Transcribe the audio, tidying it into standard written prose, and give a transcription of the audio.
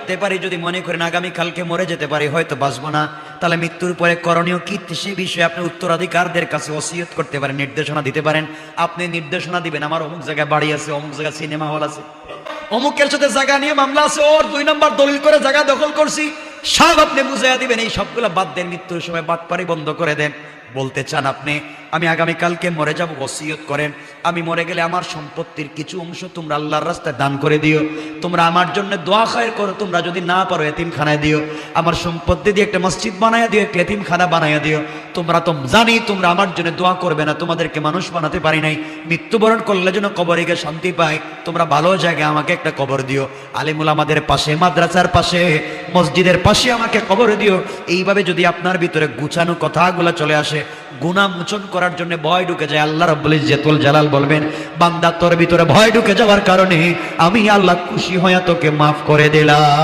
থাকতে পারি, যদি মনে করেন আগামী কালকে মরে যেতে পারি, হয়তো বাঁচবো না, তাহলে মৃত্যুর পরে করণীয় কি সে বিষয়ে আপনি উত্তরাধিকারদের কাছে ওসিয়ত করতে পারেন, নির্দেশনা দিতে পারেন। আপনি নির্দেশনা দিবেন, আমার অমুক জায়গায় বাড়ি আছে, অমুক জায়গায় সিনেমা হল আছে, অমুকের সাথে জায়গা নিয়ে মামলা আছে, ওর 2 নম্বর দলিল করে জায়গা দখল করছি, সব আপনি বুঝাইয়া দিবেন। এই সবগুলো বাদ দেন, মৃত্যুর সময় বাটপারি বন্ধ করে দেন। বলতে চান আপনি আমি আগামীকালকে মরে যাব, ওসিয়ত করেন, আমি মরে গেলে আমার সম্পত্তির কিছু অংশ তোমরা আল্লাহর রাস্তায় দান করে দিও, তোমরা আমার জন্য দোয়া খায়ের করো, তোমরা যদি না পারো এতিমখানায় দিও, আমার সম্পত্তি দিয়ে একটা মসজিদ বানাইয়া দিও, একটা এতিমখানা বানাইয়া দিও। তোমরা তো জানি তোমরা আমার জন্য দোয়া করবে না, তোমাদেরকে মানুষ বানাতে পারি নাই, মৃত্যুবরণ করলে যেন কবরে গিয়ে শান্তি পাই, তোমরা ভালো জায়গায় আমাকে একটা কবর দিও, আলিমুল আমাদের পাশে, মাদ্রাসার পাশে, মসজিদের পাশে আমাকে কবর দিও। এইভাবে যদি আপনার ভিতরে গুছানো কথাগুলো চলে আসে, গুনাহ মোচন করার জন্য ভয় ঢুকে যায়, আল্লাহ রাব্বুল ইজ্জতুল জালাল বলবেন বান্দা তোর ভিতরে ভয় ঢুকে যাওয়ার কারণে আমি আল্লাহ খুশি হয়ে তোকে মাফ করে দিলাম।